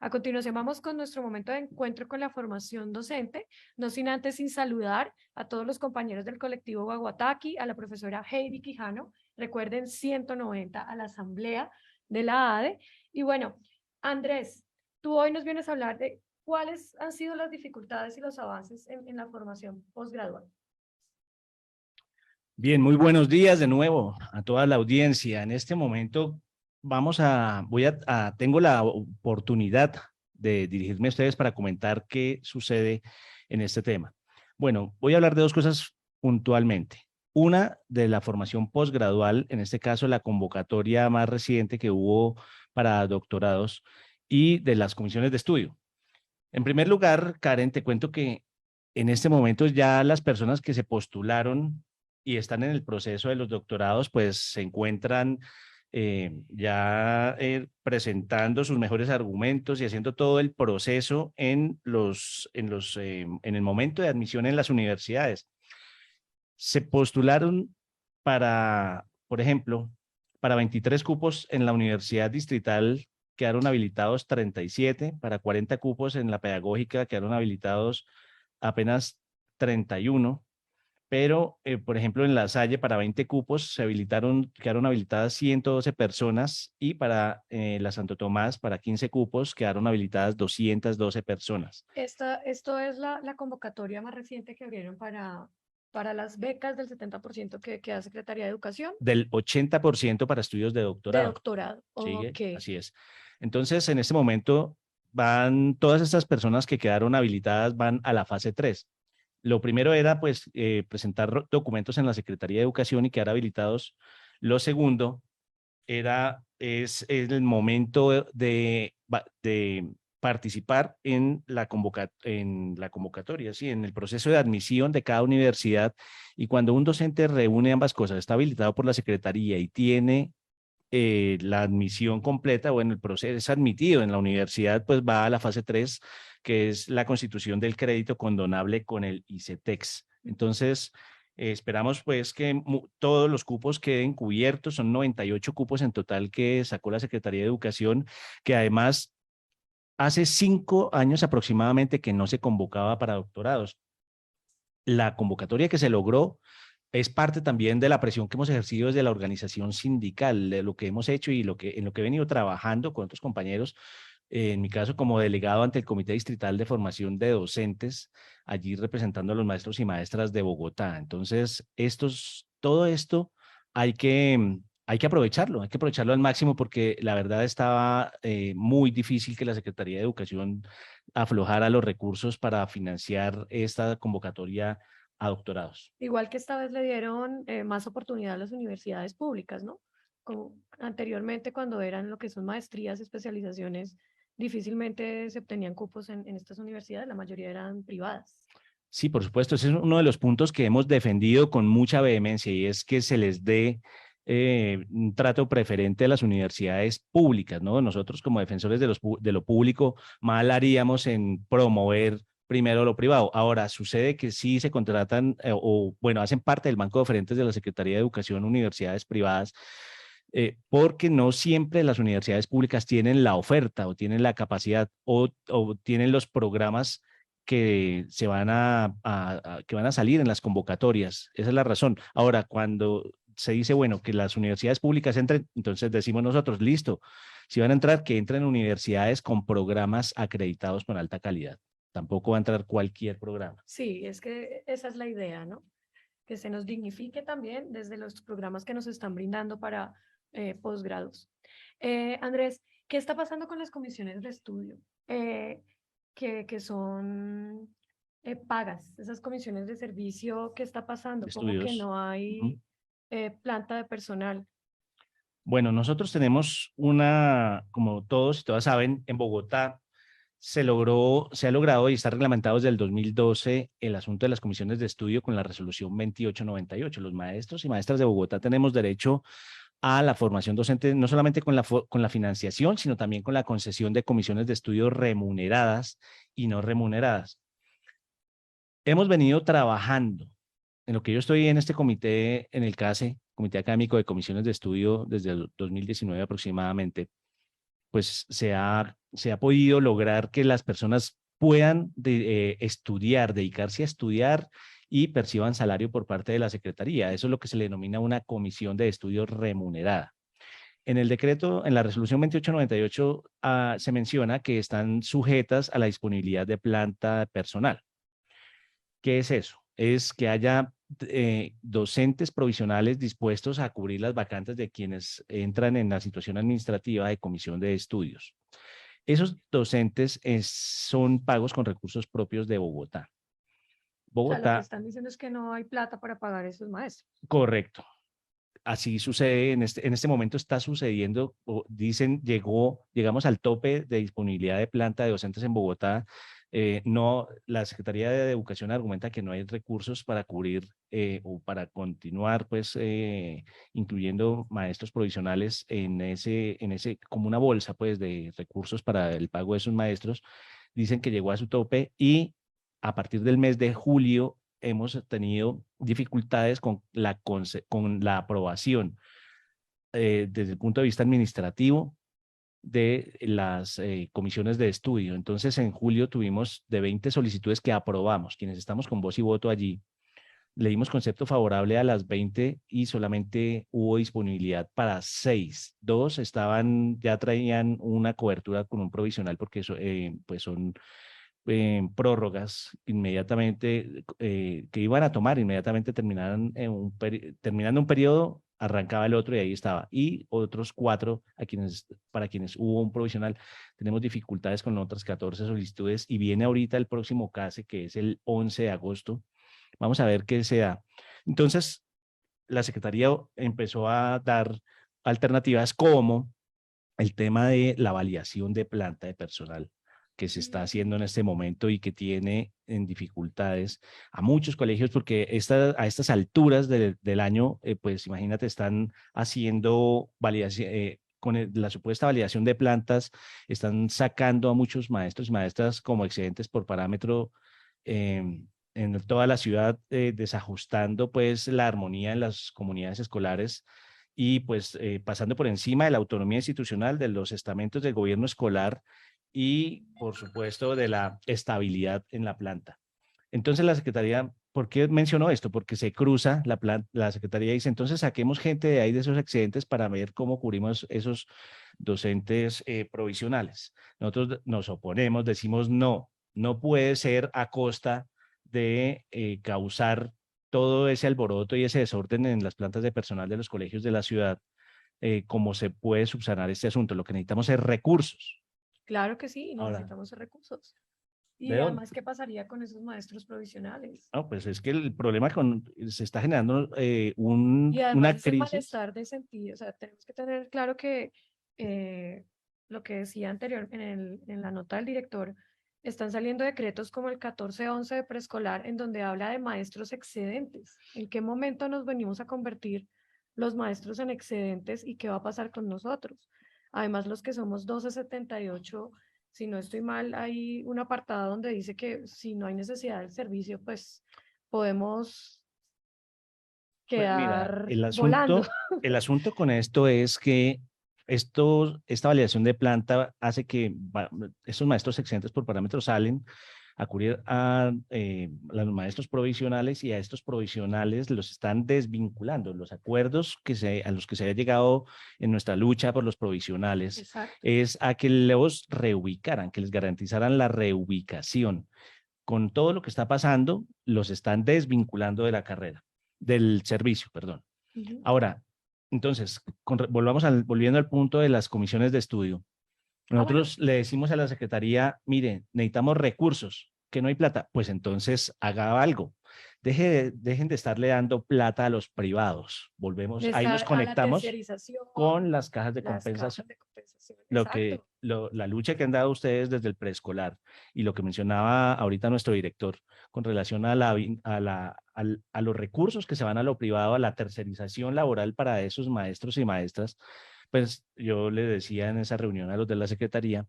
A continuación vamos con nuestro momento de encuentro con la formación docente, no sin saludar a todos los compañeros del colectivo Guaguataqui, a la profesora Heidi Quijano, recuerden 190 a la asamblea de la ADE. Y bueno, Andrés, tú hoy nos vienes a hablar de cuáles han sido las dificultades y los avances en la formación posgradual. Bien, muy buenos días de nuevo a toda la audiencia. En este momento tengo la oportunidad de dirigirme a ustedes para comentar qué sucede en este tema. Bueno, voy a hablar de dos cosas puntualmente. Una, de la formación posgradual, en este caso la convocatoria más reciente que hubo para doctorados y de las comisiones de estudio. En primer lugar, Karen, te cuento que en este momento ya las personas que se postularon y están en el proceso de los doctorados, pues se encuentran presentando sus mejores argumentos y haciendo todo el proceso en el momento de admisión en las universidades. Se postularon por ejemplo, para 23 cupos en la Universidad Distrital quedaron habilitados 37, para 40 cupos en la Pedagógica quedaron habilitados apenas 31, pero, por ejemplo, en La Salle para 20 cupos quedaron habilitadas 112 personas y para la Santo Tomás para 15 cupos quedaron habilitadas 212 personas. Esto es la convocatoria más reciente que abrieron para las becas del 70% que da Secretaría de Educación. Del 80% para estudios de De doctorado. doctorado. ¿Sigue? Ok. Así es. Entonces, en este momento todas estas personas que quedaron habilitadas van a la fase 3. Lo primero era pues presentar documentos en la Secretaría de Educación y quedar habilitados. Lo segundo es el momento de participar en la convocatoria, ¿sí? En el proceso de admisión de cada universidad. Y cuando un docente reúne ambas cosas, está habilitado por la Secretaría y tiene la admisión completa, bueno, el proceso es admitido en la universidad, pues va a la fase 3, que es la constitución del crédito condonable con el ICETEX. Entonces, esperamos pues que todos los cupos queden cubiertos, son 98 cupos en total que sacó la Secretaría de Educación, que además hace 5 años aproximadamente que no se convocaba para doctorados. La convocatoria que se logró es parte también de la presión que hemos ejercido desde la organización sindical, de lo que hemos hecho y en lo que he venido trabajando con otros compañeros, en mi caso como delegado ante el Comité Distrital de Formación de Docentes, allí representando a los maestros y maestras de Bogotá. Entonces, todo esto hay que aprovecharlo al máximo porque la verdad estaba muy difícil que la Secretaría de Educación aflojara los recursos para financiar esta convocatoria a doctorados. Igual que esta vez le dieron más oportunidad a las universidades públicas, ¿no? Como anteriormente cuando eran lo que son maestrías, especializaciones, difícilmente se obtenían cupos en estas universidades, la mayoría eran privadas. Sí, por supuesto, ese es uno de los puntos que hemos defendido con mucha vehemencia y es que se les dé un trato preferente a las universidades públicas, ¿no? Nosotros como defensores de lo público mal haríamos en promover primero lo privado. Ahora, sucede que sí se contratan bueno, hacen parte del banco de oferentes de la Secretaría de Educación universidades privadas, porque no siempre las universidades públicas tienen la oferta o tienen la capacidad o tienen los programas que que van a salir en las convocatorias. Esa es la razón. Ahora, cuando se dice, bueno, que las universidades públicas entren, entonces decimos nosotros, listo, si van a entrar, que entren universidades con programas acreditados con alta calidad. Tampoco va a entrar cualquier programa. Sí, es que esa es la idea, ¿no? Que se nos dignifique también desde los programas que nos están brindando para posgrados. Andrés, ¿qué está pasando con las comisiones de estudio? Que son pagas, esas comisiones de servicio, ¿qué está pasando? ¿Cómo que Estudios. no Ujú. hay planta de personal? Bueno, nosotros tenemos como todos y todas saben, en Bogotá se ha logrado y está reglamentado desde el 2012 el asunto de las comisiones de estudio con la resolución 2898. Los maestros y maestras de Bogotá tenemos derecho a la formación docente, no solamente con la financiación, sino también con la concesión de comisiones de estudio remuneradas y no remuneradas. Hemos venido trabajando en lo que yo estoy en este comité, en el CACE, Comité Académico de Comisiones de Estudio, desde el 2019 aproximadamente, pues se ha podido lograr que las personas puedan estudiar, dedicarse a estudiar y perciban salario por parte de la Secretaría. Eso es lo que se le denomina una comisión de estudios remunerada. En el decreto, en la resolución 2898, se menciona que están sujetas a la disponibilidad de planta personal. ¿Qué es eso? Es que haya docentes provisionales dispuestos a cubrir las vacantes de quienes entran en la situación administrativa de comisión de estudios. Esos docentes son pagos con recursos propios de Bogotá. O sea, lo que Bogotá, están diciendo es que no hay plata para pagar a esos maestros. correcto. Así sucede, en este momento está sucediendo, dicen, llegamos al tope de disponibilidad de planta de docentes en Bogotá. No, la Secretaría de Educación argumenta que no hay recursos para cubrir o para continuar, pues, incluyendo maestros provisionales como una bolsa, pues, de recursos para el pago de esos maestros. Dicen que llegó a su tope y a partir del mes de julio hemos tenido dificultades con la aprobación desde el punto de vista administrativo de las comisiones de estudio. Entonces, en julio tuvimos de 20 solicitudes que aprobamos, quienes estamos con voz y voto allí. Le dimos concepto favorable a las 20 y solamente hubo disponibilidad para 6. 2 ya traían una cobertura con un provisional porque pues son prórrogas inmediatamente que iban a tomar, inmediatamente terminando un periodo, arrancaba el otro y ahí estaba. Y otros 4 para quienes hubo un provisional. Tenemos dificultades con otras 14 solicitudes y viene ahorita el próximo CASE, que es el 11 de agosto. Vamos a ver qué se da. Entonces, la Secretaría empezó a dar alternativas como el tema de la validación de planta de personal que se está haciendo en este momento y que tiene en dificultades a muchos colegios porque a estas alturas del año, pues imagínate, están haciendo validación, la supuesta validación de plantas, están sacando a muchos maestros y maestras como excedentes por parámetro en toda la ciudad, desajustando pues la armonía en las comunidades escolares y pues pasando por encima de la autonomía institucional, de los estamentos del gobierno escolar y, por supuesto, de la estabilidad en la planta. Entonces la Secretaría, ¿por qué mencionó esto? Porque se cruza la Secretaría dice, entonces saquemos gente de ahí de esos excedentes para ver cómo cubrimos esos docentes provisionales. Nosotros nos oponemos, decimos no, no puede ser a costa de causar todo ese alboroto y ese desorden en las plantas de personal de los colegios de la ciudad, cómo se puede subsanar este asunto. Lo que necesitamos es recursos. Claro que sí, Ahora, necesitamos recursos. ¿de Y dónde? además, ¿qué pasaría con esos maestros provisionales? No, pues es que el problema se está generando Y además una es el crisis. malestar de sentido, o sea, tenemos que tener claro que eh, lo que decía anterior en la nota del director, están saliendo decretos como el 1411 de preescolar en donde habla de maestros excedentes. ¿En qué momento nos venimos a convertir los maestros en excedentes y qué va a pasar con nosotros? Además, los que somos 1278, si no estoy mal, hay un apartado donde dice que si no hay necesidad del servicio, pues podemos Pues mira, quedar volando. el asunto con esto es que esta validación de planta hace que estos maestros excedentes por parámetros salen a cubrir a los maestros provisionales y a estos provisionales los están desvinculando. Los acuerdos a los que se ha llegado en nuestra lucha por los provisionales Exacto. es a que los reubicaran, que les garantizaran la reubicación. Con todo lo que está pasando, los están desvinculando de la carrera, del servicio, perdón. Ujú. Ahora, entonces, volviendo al punto de las comisiones de estudio. Bueno, Nosotros le decimos a la Secretaría, mire, necesitamos recursos, que no hay plata. Pues entonces haga algo. Dejen de estarle dando plata a los privados. de Ahí nos estar a la conectamos tercerización, con las cajas de las cajas compensación. de compensación. Exacto. La lucha que han dado ustedes desde el preescolar y lo que mencionaba ahorita nuestro director con relación a los recursos que se van a lo privado, a la tercerización laboral para esos maestros y maestras, pues yo le decía en esa reunión a los de la Secretaría,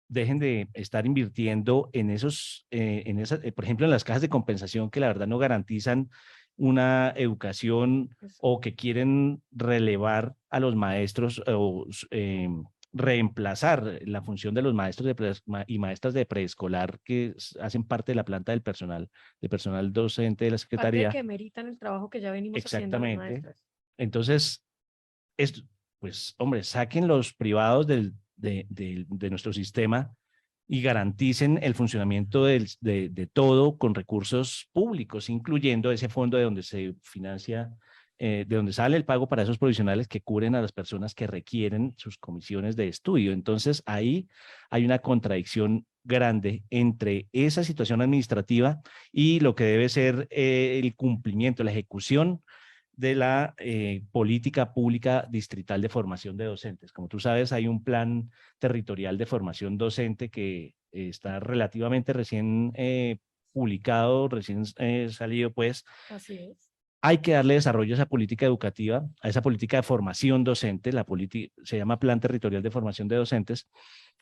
dejen de estar invirtiendo en por ejemplo, en las cajas de compensación que la verdad no garantizan una educación o Exacto. que quieren relevar a los maestros reemplazar la función de los maestros y maestras de preescolar que hacen parte de la planta del personal docente de la Parte de Secretaría. que meritan el trabajo que ya venimos haciendo los Exactamente. maestros. Entonces, pues, hombre, saquen los privados de nuestro sistema y garanticen el funcionamiento de todo con recursos públicos, incluyendo ese fondo de donde se financia, de donde sale el pago para esos provisionales que cubren a las personas que requieren sus comisiones de estudio. Entonces, ahí hay una contradicción grande entre esa situación administrativa y lo que debe ser el cumplimiento, la ejecución de la política pública distrital de formación de docentes. Como tú sabes, hay un plan territorial de formación docente que está relativamente recién publicado, recién salido, pues. Así es. Hay que darle desarrollo a esa política educativa, a esa política de formación docente, se llama Plan Territorial de Formación de Docentes,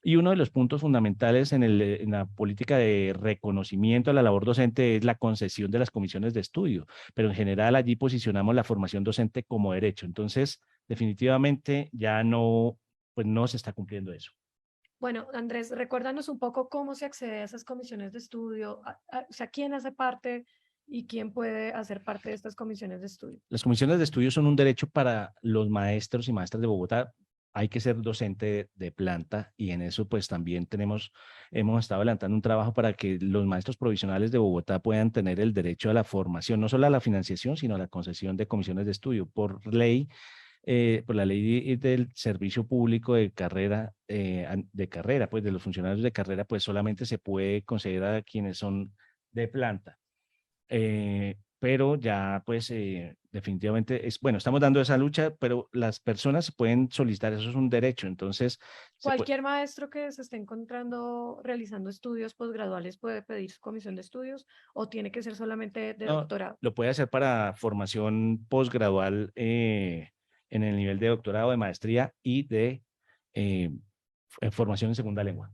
y uno de los puntos fundamentales en la política de reconocimiento a la labor docente es la concesión de las comisiones de estudio, pero en general allí posicionamos la formación docente como derecho. Entonces, definitivamente ya no, pues no se está cumpliendo eso. Bueno, Andrés, recuérdanos un poco cómo se accede a esas comisiones de estudio, o sea, quién hace parte y quién puede hacer parte de estas comisiones de estudio. Las comisiones de estudio son un derecho para los maestros y maestras de Bogotá. Hay que ser docente de planta y en eso pues también hemos estado adelantando un trabajo para que los maestros provisionales de Bogotá puedan tener el derecho a la formación, no solo a la financiación, sino a la concesión de comisiones de estudio. Por la ley del servicio público de carrera, pues de los funcionarios de carrera, pues solamente se puede conceder a quienes son de planta. Pero ya pues definitivamente bueno, estamos dando esa lucha, pero las personas pueden solicitar, eso es un derecho, entonces Cualquier maestro que se esté encontrando realizando estudios posgraduales puede pedir su comisión de estudios o tiene que ser solamente de no, doctorado. lo puede hacer para formación posgradual en el nivel de doctorado, de maestría y de formación en segunda lengua.